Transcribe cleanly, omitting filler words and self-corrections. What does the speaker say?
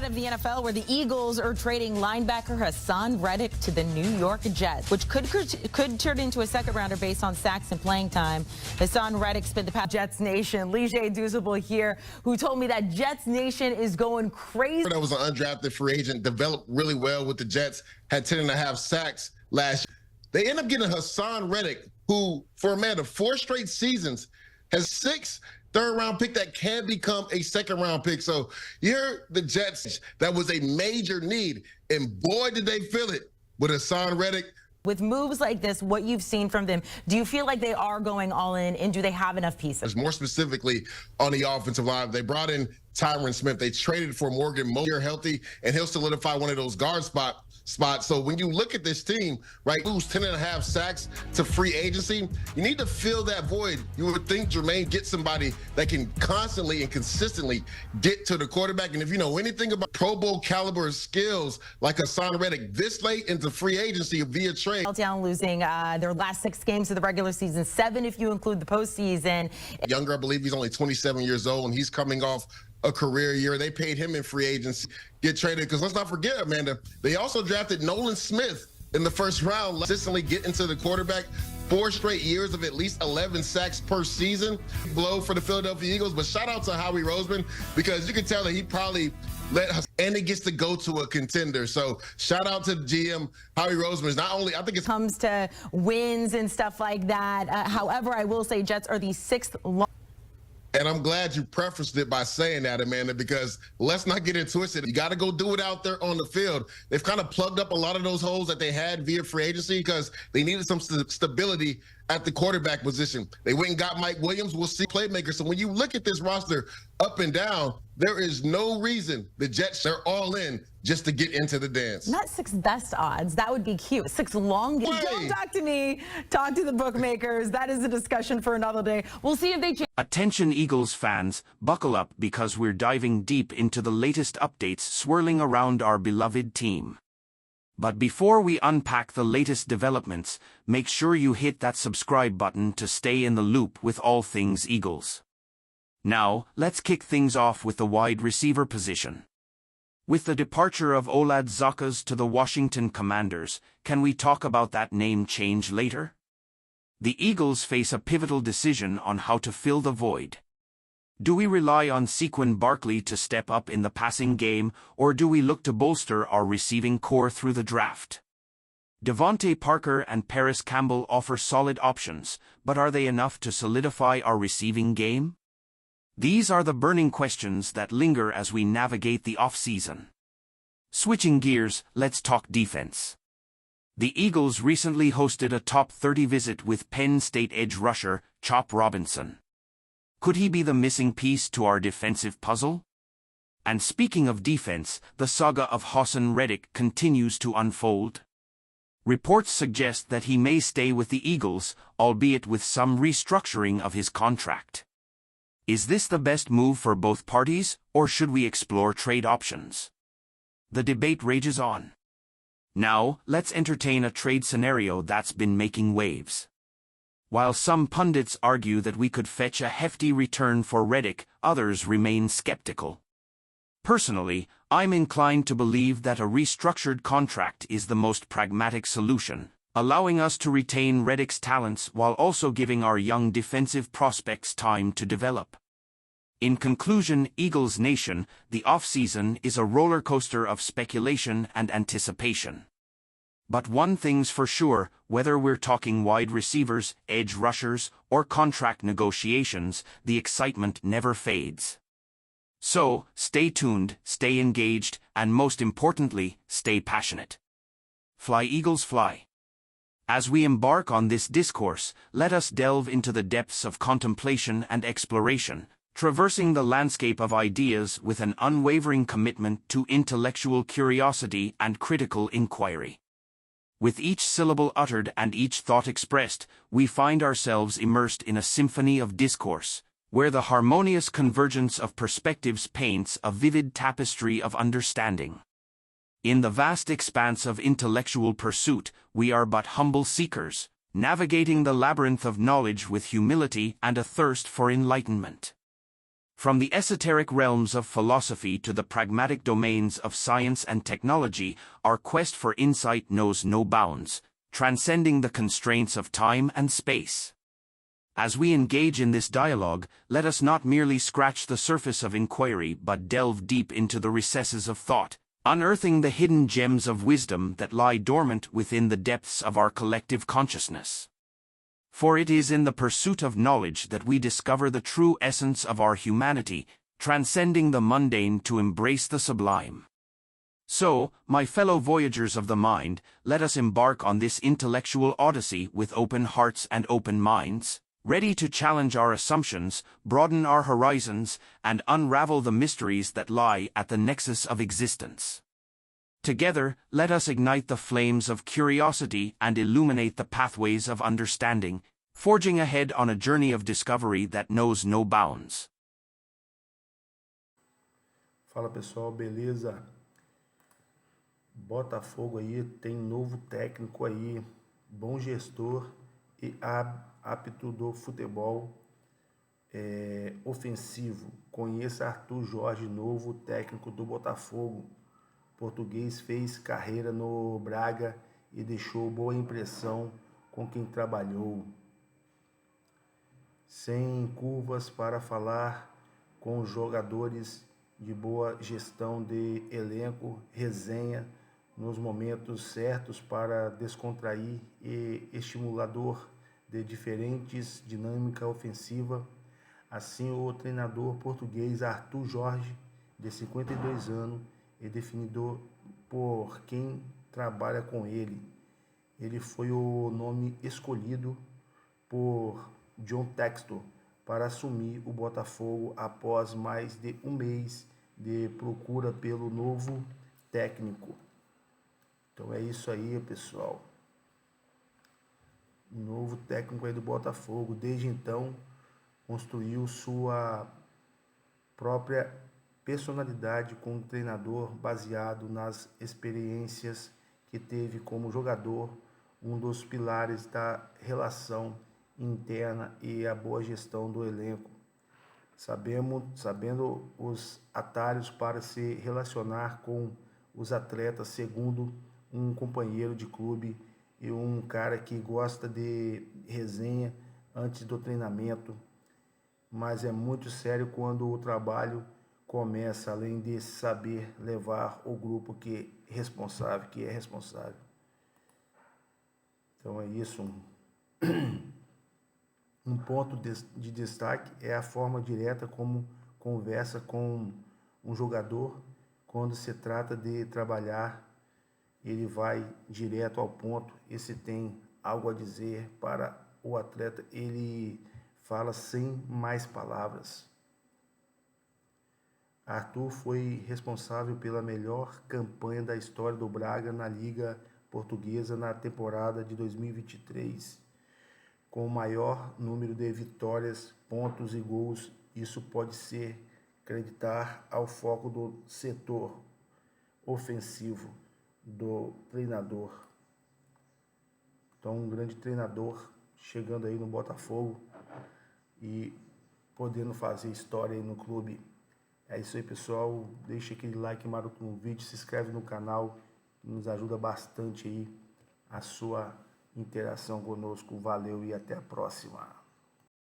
of the NFL, where the Eagles are trading linebacker Haason Reddick to the New York Jets, which could turn into a second-rounder based on sacks and playing time. Haason Reddick spent the past Jets Nation. Lige Douzable here, who told me that Jets Nation is going crazy. That was an undrafted free agent, developed really well with the Jets, had 10.5 sacks last year. They end up getting Haason Reddick, who, for a man of 4 straight seasons, has 6 third-round pick that can become a second-round pick. So you're the Jets. That was a major need, and boy, did they feel it with Haason Reddick. With moves like this, what you've seen from them, do you feel like they are going all in, and do they have enough pieces? More specifically on the offensive line, they brought in Tyron Smith. They traded for Morgan Moyer healthy, and he'll solidify one of those guard spots. So when you look at this team, right, lose 10.5 sacks to free agency, you need to fill that void. You would think Jermaine get somebody that can constantly and consistently get to the quarterback. And if you know anything about Pro Bowl caliber skills like Haason Reddick this late into free agency via trade. Down losing their last 6 games of the regular season, 7 if you include the postseason. Younger, I believe he's only 27 years old, and he's coming off a career year. They paid him in free agency, get traded, because let's not forget, Amanda, they also drafted Nolan Smith in the first round, consistently getting to the quarterback. 4 straight years of at least 11 sacks per season. Blow for the Philadelphia Eagles, but shout out to Howie Roseman, because you can tell that he probably let us, and he gets to go to a contender. So shout out to the GM, Howie Roseman. Is not only, I think it comes to wins and stuff like that. However, I will say Jets are the 6th long. And I'm glad you prefaced it by saying that, Amanda, because let's not get it twisted. You got to go do it out there on the field. They've kind of plugged up a lot of those holes that they had via free agency because they needed some stability at the quarterback position. They went and got Mike Williams. We'll see playmakers. So when you look at this roster up and down, there is no reason the Jets are all in just to get into the dance. Not 6th best odds. That would be cute. 6th longest. Don't talk to me. Talk to the bookmakers. That is a discussion for another day. We'll see if they change. Attention Eagles fans, buckle up because we're diving deep into the latest updates swirling around our beloved team. But before we unpack the latest developments, make sure you hit that subscribe button to stay in the loop with all things Eagles. Now, let's kick things off with the wide receiver position. With the departure of Olad Zakas to the Washington Commanders, can we talk about that name change later? The Eagles face a pivotal decision on how to fill the void. Do we rely on Saquon Barkley to step up in the passing game, or do we look to bolster our receiving core through the draft? Devontae Parker and Paris Campbell offer solid options, but are they enough to solidify our receiving game? These are the burning questions that linger as we navigate the offseason. Switching gears, let's talk defense. The Eagles recently hosted a top 30 visit with Penn State edge rusher Chop Robinson. Could he be the missing piece to our defensive puzzle? And speaking of defense, the saga of Haason Reddick continues to unfold. Reports suggest that he may stay with the Eagles, albeit with some restructuring of his contract. Is this the best move for both parties, or should we explore trade options? The debate rages on. Now, let's entertain a trade scenario that's been making waves. While some pundits argue that we could fetch a hefty return for Reddick, others remain skeptical. Personally, I'm inclined to believe that a restructured contract is the most pragmatic solution, allowing us to retain Reddick's talents while also giving our young defensive prospects time to develop. In conclusion, Eagles Nation, the offseason is a roller coaster of speculation and anticipation. But one thing's for sure, whether we're talking wide receivers, edge rushers, or contract negotiations, the excitement never fades. So, stay tuned, stay engaged, and most importantly, stay passionate. Fly Eagles fly. As we embark on this discourse, let us delve into the depths of contemplation and exploration, traversing the landscape of ideas with an unwavering commitment to intellectual curiosity and critical inquiry. With each syllable uttered and each thought expressed, we find ourselves immersed in a symphony of discourse, where the harmonious convergence of perspectives paints a vivid tapestry of understanding. In the vast expanse of intellectual pursuit, we are but humble seekers, navigating the labyrinth of knowledge with humility and a thirst for enlightenment. From the esoteric realms of philosophy to the pragmatic domains of science and technology, our quest for insight knows no bounds, transcending the constraints of time and space. As we engage in this dialogue, let us not merely scratch the surface of inquiry but delve deep into the recesses of thought, unearthing the hidden gems of wisdom that lie dormant within the depths of our collective consciousness. For it is in the pursuit of knowledge that we discover the true essence of our humanity, transcending the mundane to embrace the sublime. So, my fellow voyagers of the mind, let us embark on this intellectual odyssey with open hearts and open minds, ready to challenge our assumptions, broaden our horizons, and unravel the mysteries that lie at the nexus of existence. Together, let us ignite the flames of curiosity and illuminate the pathways of understanding, forging ahead on a journey of discovery that knows no bounds. Fala pessoal, beleza? Botafogo aí tem novo técnico aí, bom gestor e apto do futebol ofensivo. Conheça Arthur Jorge, novo técnico do Botafogo. Português fez carreira no Braga e deixou boa impressão com quem trabalhou. Sem curvas para falar com jogadores, de boa gestão de elenco, resenha nos momentos certos para descontrair e estimulador de diferentes dinâmica ofensiva. Assim, o treinador português Arthur Jorge, de 52 anos, é definido por quem trabalha com ele. Ele foi o nome escolhido por John Textor para assumir o Botafogo após mais de um mês de procura pelo novo técnico. Então é isso aí, pessoal. O novo técnico aí do Botafogo, desde então, construiu sua própria personalidade com um treinador baseado nas experiências que teve como jogador, um dos pilares da relação interna e a boa gestão do elenco. Sabendo os atalhos para se relacionar com os atletas, segundo um companheiro de clube e um cara que gosta de resenha antes do treinamento, mas é muito sério quando o trabalho começa, além de saber levar o grupo que é responsável. Então é isso. Um ponto de destaque é a forma direta como conversa com um jogador. Quando se trata de trabalhar, ele vai direto ao ponto, e se tem algo a dizer para o atleta, ele fala sem mais palavras. Arthur foi responsável pela melhor campanha da história do Braga na Liga Portuguesa na temporada de 2023, com o maior número de vitórias, pontos e gols. Isso pode ser acreditar ao foco do setor ofensivo do treinador. Então, um grande treinador chegando aí no Botafogo e podendo fazer história aí no clube. É isso aí, pessoal. Deixa aquele like maroto no vídeo, se inscreve no canal, que nos ajuda bastante aí a sua interação conosco. Valeu e até a próxima.